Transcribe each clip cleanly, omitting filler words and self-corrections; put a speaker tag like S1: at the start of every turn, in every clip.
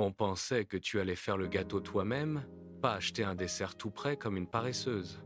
S1: On pensait que tu allais faire le gâteau toi-même, pas acheter un dessert tout prêt comme une paresseuse,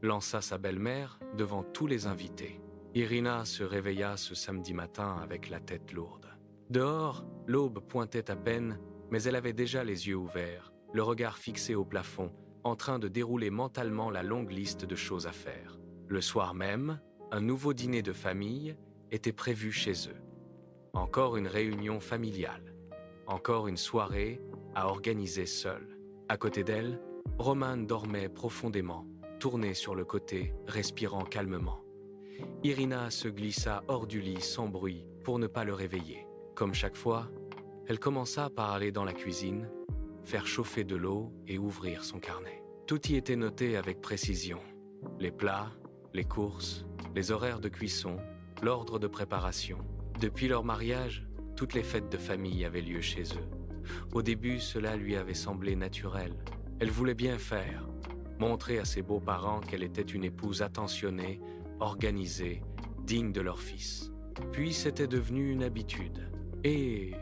S1: lança sa belle-mère devant tous les invités. Irina se réveilla ce samedi matin avec la tête lourde. Dehors, l'aube pointait à peine, mais elle avait déjà les yeux ouverts, le regard fixé au plafond, en train de dérouler mentalement la longue liste de choses à faire. Le soir même, un nouveau dîner de famille était prévu chez eux. Encore une réunion familiale. Encore une soirée à organiser seule. À côté d'elle, Roman dormait profondément, tourné sur le côté, respirant calmement. Irina se glissa hors du lit sans bruit pour ne pas le réveiller. Comme chaque fois, elle commença par aller dans la cuisine, faire chauffer de l'eau et ouvrir son carnet. Tout y était noté avec précision. Les plats, les courses, les horaires de cuisson, l'ordre de préparation. Depuis leur mariage, toutes les fêtes de famille avaient lieu chez eux. Au début, cela lui avait semblé naturel. Elle voulait bien faire, montrer à ses beaux-parents qu'elle était une épouse attentionnée, organisée, digne de leur fils. Puis c'était devenu une habitude. Et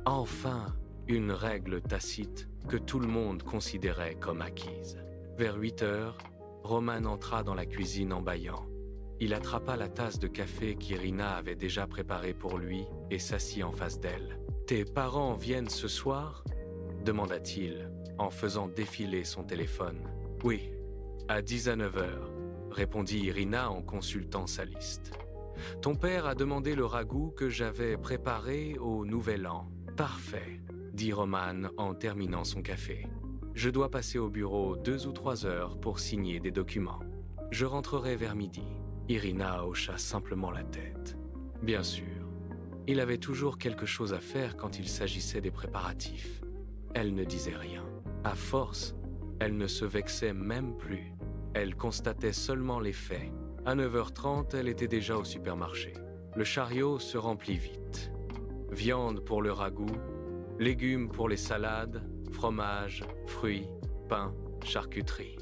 S1: enfin, une règle tacite que tout le monde considérait comme acquise. Vers 8 heures, Roman entra dans la cuisine en bâillant. Il attrapa la tasse de café qu'Irina avait déjà préparée pour lui et s'assit en face d'elle. « Tes parents viennent ce soir ?» demanda-t-il en faisant défiler son téléphone. « Oui, à 10 à 9 heures, répondit Irina en consultant sa liste. « Ton père a demandé le ragoût que j'avais préparé au Nouvel An. »« Parfait, » dit Roman en terminant son café. « Je dois passer au bureau 2 ou 3 heures pour signer des documents. Je rentrerai vers midi. » Irina hocha simplement la tête. Bien sûr, il avait toujours quelque chose à faire quand il s'agissait des préparatifs. Elle ne disait rien. À force, elle ne se vexait même plus. Elle constatait seulement les faits. À 9h30, elle était déjà au supermarché. Le chariot se remplit vite. Viande pour le ragoût, légumes pour les salades, fromage, fruits, pain, charcuterie.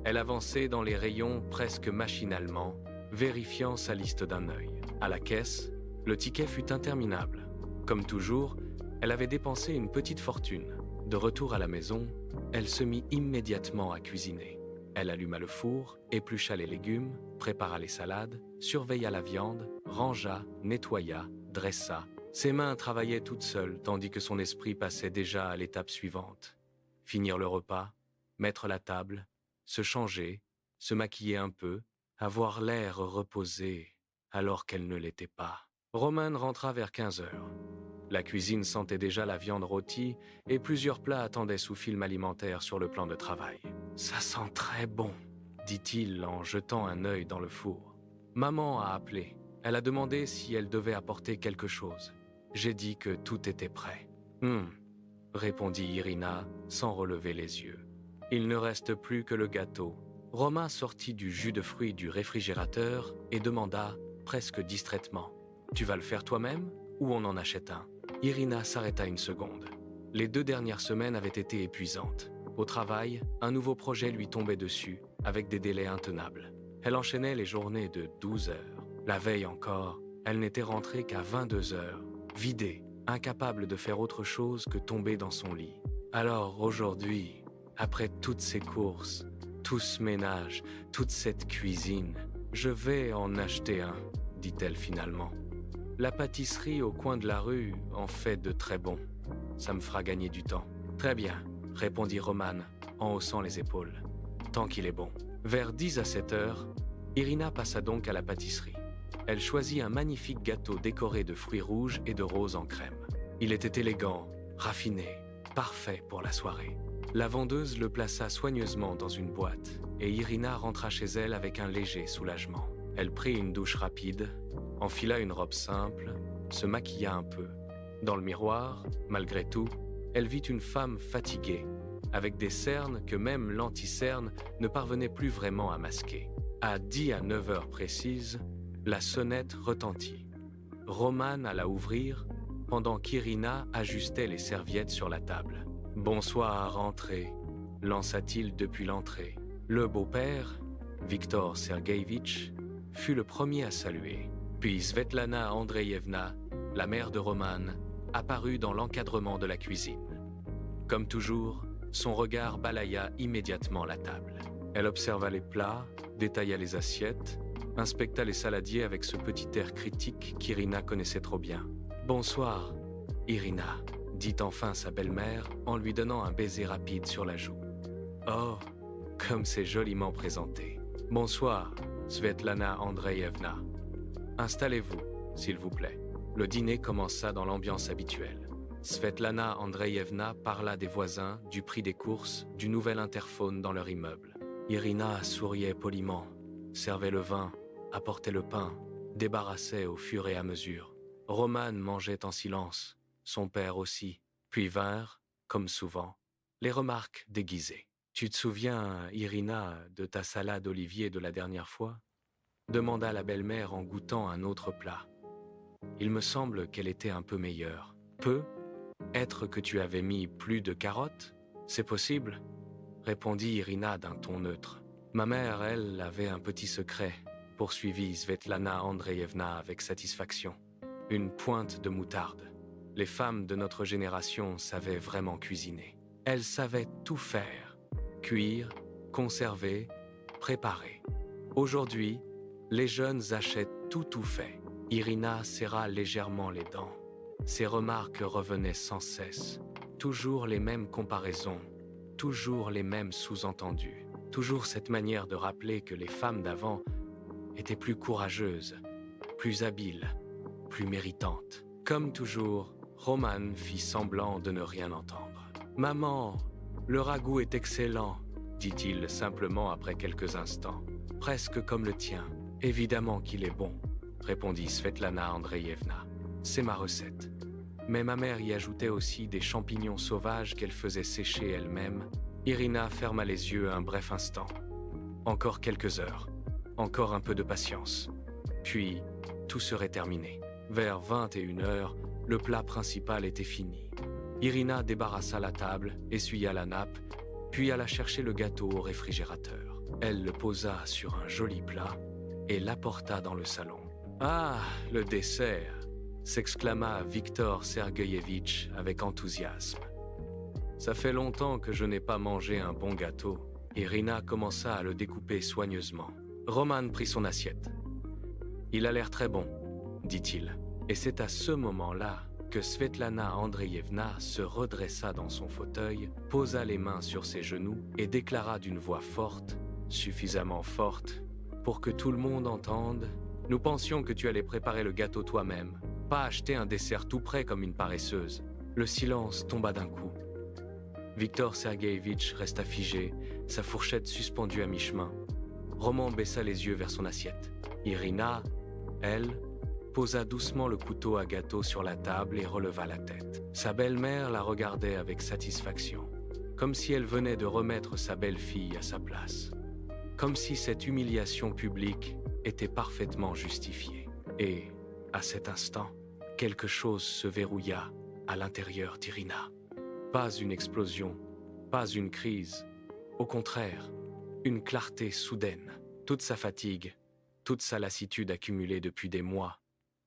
S1: Elle avançait dans les rayons presque machinalement, vérifiant sa liste d'un œil. À la caisse, le ticket fut interminable. Comme toujours, elle avait dépensé une petite fortune. De retour à la maison, elle se mit immédiatement à cuisiner. Elle alluma le four, éplucha les légumes, prépara les salades, surveilla la viande, rangea, nettoya, dressa. Ses mains travaillaient toutes seules, tandis que son esprit passait déjà à l'étape suivante. Finir le repas, mettre la table, se changer, se maquiller un peu, avoir l'air reposé alors qu'elle ne l'était pas. Roman rentra vers 15 heures. La cuisine sentait déjà la viande rôtie et plusieurs plats attendaient sous film alimentaire sur le plan de travail. « Ça sent très bon », dit-il en jetant un œil dans le four. Maman a appelé. Elle a demandé si elle devait apporter quelque chose. J'ai dit que tout était prêt. « répondit Irina sans relever les yeux. Il ne reste plus que le gâteau. Romain sortit du jus de fruits du réfrigérateur et demanda, presque distraitement, « Tu vas le faire toi-même ou on en achète un ?» Irina s'arrêta une seconde. Les 2 dernières semaines avaient été épuisantes. Au travail, un nouveau projet lui tombait dessus, avec des délais intenables. Elle enchaînait les journées de 12 heures. La veille encore, elle n'était rentrée qu'à 22 heures, vidée, incapable de faire autre chose que tomber dans son lit. Alors aujourd'hui, après toutes ces courses, tout ce ménage, toute cette cuisine, je vais en acheter un, dit-elle finalement. La pâtisserie au coin de la rue en fait de très bons. Ça me fera gagner du temps. Très bien, répondit Roman en haussant les épaules. Tant qu'il est bon. Vers 10 à 7 heures, Irina passa donc à la pâtisserie. Elle choisit un magnifique gâteau décoré de fruits rouges et de roses en crème. Il était élégant, raffiné, parfait pour la soirée. La vendeuse le plaça soigneusement dans une boîte et Irina rentra chez elle avec un léger soulagement. Elle prit une douche rapide, enfila une robe simple, se maquilla un peu. Dans le miroir, malgré tout, elle vit une femme fatiguée, avec des cernes que même l'anti-cerne ne parvenait plus vraiment à masquer. À 10 à 9 heures précises, la sonnette retentit. Roman alla ouvrir, pendant qu'Irina ajustait les serviettes sur la table. « Bonsoir, entrez », lança-t-il depuis l'entrée. Le beau-père, Viktor Sergueïvitch, fut le premier à saluer. Puis Svetlana Andreïevna, la mère de Roman, apparut dans l'encadrement de la cuisine. Comme toujours, son regard balaya immédiatement la table. Elle observa les plats, détailla les assiettes, inspecta les saladiers avec ce petit air critique qu'Irina connaissait trop bien. « Bonsoir, Irina », dit enfin sa belle-mère en lui donnant un baiser rapide sur la joue. « Oh, comme c'est joliment présenté. Bonsoir, Svetlana Andreïevna. Installez-vous, s'il vous plaît. » Le dîner commença dans l'ambiance habituelle. Svetlana Andreïevna parla des voisins, du prix des courses, du nouvel interphone dans leur immeuble. Irina souriait poliment, servait le vin, apportait le pain, débarrassait au fur et à mesure. Roman mangeait en silence, son père aussi, puis vinrent, comme souvent, les remarques déguisées. « Tu te souviens, Irina, de ta salade Olivier de la dernière fois ?» demanda la belle-mère en goûtant un autre plat. « Il me semble qu'elle était un peu meilleure. »« Peu ? Être que tu avais mis plus de carottes ? C'est possible ?» répondit Irina d'un ton neutre. « Ma mère, elle, avait un petit secret, » poursuivit Svetlana Andreïevna avec satisfaction. « Une pointe de moutarde. Les femmes de notre génération savaient vraiment cuisiner. Elles savaient tout faire. Cuire, conserver, préparer. Aujourd'hui, les jeunes achètent tout fait. » Irina serra légèrement les dents. Ses remarques revenaient sans cesse. Toujours les mêmes comparaisons, toujours les mêmes sous-entendus. Toujours cette manière de rappeler que les femmes d'avant étaient plus courageuses, plus habiles, plus méritantes. Comme toujours, Roman fit semblant de ne rien entendre. « Maman, le ragoût est excellent, » dit-il simplement après quelques instants. « Presque comme le tien. Évidemment qu'il est bon, » répondit Svetlana Andreïevna. « C'est ma recette. » Mais ma mère y ajoutait aussi des champignons sauvages qu'elle faisait sécher elle-même. Irina ferma les yeux un bref instant. Encore quelques heures, encore un peu de patience. Puis, tout serait terminé. Vers 21h, le plat principal était fini. Irina débarrassa la table, essuya la nappe, puis alla chercher le gâteau au réfrigérateur. Elle le posa sur un joli plat et l'apporta dans le salon. « Ah, le dessert !» s'exclama Viktor Sergueïevitch avec enthousiasme. « Ça fait longtemps que je n'ai pas mangé un bon gâteau. » Irina commença à le découper soigneusement. Roman prit son assiette. « Il a l'air très bon, » dit-il. Et c'est à ce moment-là que Svetlana Andreïevna se redressa dans son fauteuil, posa les mains sur ses genoux et déclara d'une voix forte, suffisamment forte, pour que tout le monde entende: « Nous pensions que tu allais préparer le gâteau toi-même, pas acheter un dessert tout prêt comme une paresseuse. » Le silence tomba d'un coup. Viktor Sergueïevitch resta figé, sa fourchette suspendue à mi-chemin. Roman baissa les yeux vers son assiette. Irina, elle, posa doucement le couteau à gâteau sur la table et releva la tête. Sa belle-mère la regardait avec satisfaction, comme si elle venait de remettre sa belle-fille à sa place. Comme si cette humiliation publique était parfaitement justifiée. Et, à cet instant, quelque chose se verrouilla à l'intérieur d'Irina. Pas une explosion, pas une crise. Au contraire, une clarté soudaine. Toute sa fatigue, toute sa lassitude accumulée depuis des mois,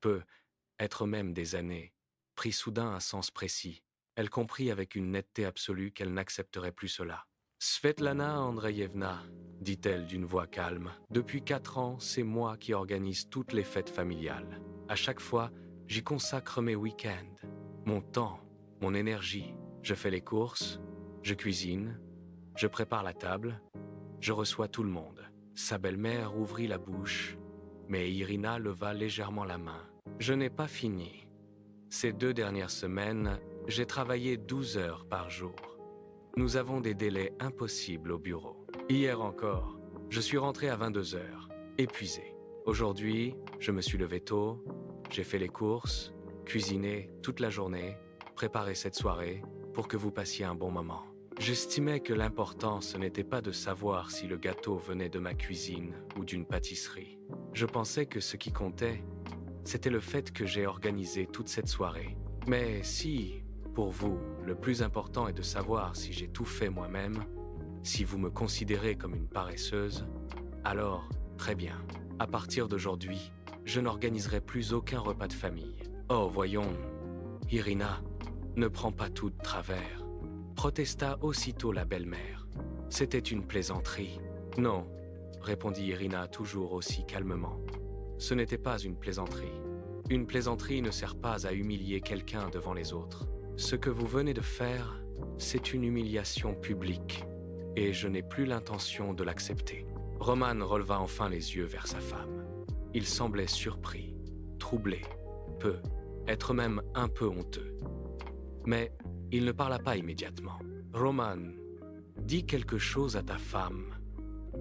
S1: peut-être même des années, prit soudain un sens précis. Elle comprit avec une netteté absolue qu'elle n'accepterait plus cela. « Svetlana Andreïevna, » dit-elle d'une voix calme, « depuis 4 ans, c'est moi qui organise toutes les fêtes familiales. À chaque fois, j'y consacre mes week-ends, mon temps, mon énergie. Je fais les courses, je cuisine, je prépare la table, je reçois tout le monde. » Sa belle-mère ouvrit la bouche, mais Irina leva légèrement la main. « Je n'ai pas fini. Ces 2 dernières semaines, j'ai travaillé 12 heures par jour. Nous avons des délais impossibles au bureau. Hier encore, je suis rentré à 22 heures, épuisé. Aujourd'hui, je me suis levé tôt, j'ai fait les courses, cuisiné toute la journée, préparé cette soirée pour que vous passiez un bon moment. J'estimais que l'important, ce n'était pas de savoir si le gâteau venait de ma cuisine ou d'une pâtisserie. Je pensais que ce qui comptait, c'était le fait que j'ai organisé toute cette soirée. Mais si, pour vous, le plus important est de savoir si j'ai tout fait moi-même, si vous me considérez comme une paresseuse, alors, très bien. À partir d'aujourd'hui, je n'organiserai plus aucun repas de famille. Oh, voyons, Irina, ne prends pas tout de travers. protesta aussitôt la belle-mère. C'était une plaisanterie. Non, répondit Irina toujours aussi calmement. Ce n'était pas une plaisanterie. Une plaisanterie ne sert pas à humilier quelqu'un devant les autres. Ce que vous venez de faire, c'est une humiliation publique, et je n'ai plus l'intention de l'accepter. Roman releva enfin les yeux vers sa femme. Il semblait surpris, troublé, être même un peu honteux. Mais il ne parla pas immédiatement. « Roman, dis quelque chose à ta femme »,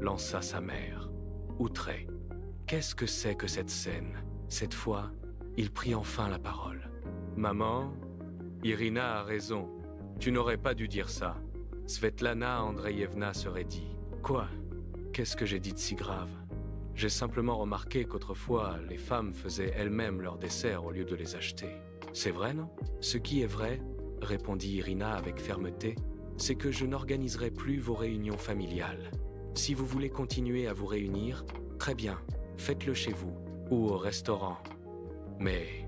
S1: lança sa mère, outrée. Qu'est-ce que c'est que cette scène? Cette fois, il prit enfin la parole. « Maman, Irina a raison. Tu n'aurais pas dû dire ça. Svetlana Andreïevna serait dit. Quoi? Qu'est-ce que j'ai dit de si grave? J'ai simplement remarqué qu'autrefois, les femmes faisaient elles-mêmes leurs desserts au lieu de les acheter. C'est vrai, non? Ce qui est vrai, répondit Irina avec fermeté, c'est que je n'organiserai plus vos réunions familiales. Si vous voulez continuer à vous réunir, très bien, faites-le chez vous ou au restaurant. Mais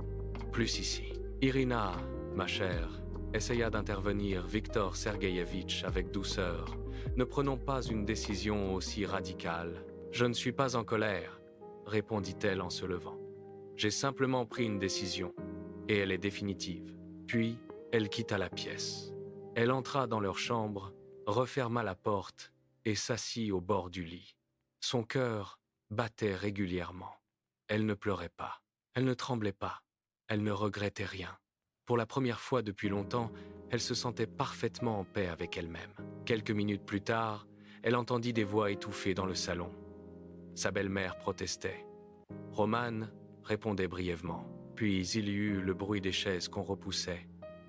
S1: plus ici. Irina, ma chère, essaya d'intervenir Viktor Sergueïevitch avec douceur. Ne prenons pas une décision aussi radicale. Je ne suis pas en colère, répondit-elle en se levant. J'ai simplement pris une décision, et elle est définitive. Puis, elle quitta la pièce. Elle entra dans leur chambre, referma la porte et s'assit au bord du lit. Son cœur battait régulièrement. Elle ne pleurait pas, elle ne tremblait pas, elle ne regrettait rien. Pour la première fois depuis longtemps, elle se sentait parfaitement en paix avec elle-même. Quelques minutes plus tard, elle entendit des voix étouffées dans le salon. Sa belle-mère protestait. Roman répondait brièvement. Puis il y eut le bruit des chaises qu'on repoussait,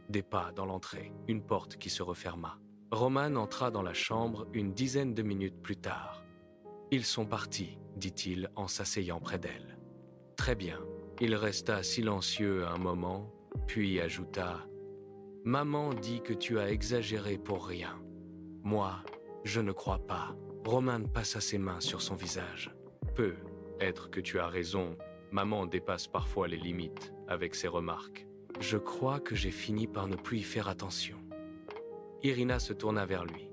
S1: des pas dans l'entrée, une porte qui se referma. Roman entra dans la chambre une dizaine de minutes plus tard. « Ils sont partis », dit-il en s'asseyant près d'elle. « Très bien. » Il resta silencieux un moment, puis ajouta « Maman dit que tu as exagéré pour rien. Moi, je ne crois pas. » Roman passa ses mains sur son visage. « Peut-être que tu as raison. Maman dépasse parfois les limites avec ses remarques. Je crois que j'ai fini par ne plus y faire attention. » Irina se tourna vers lui.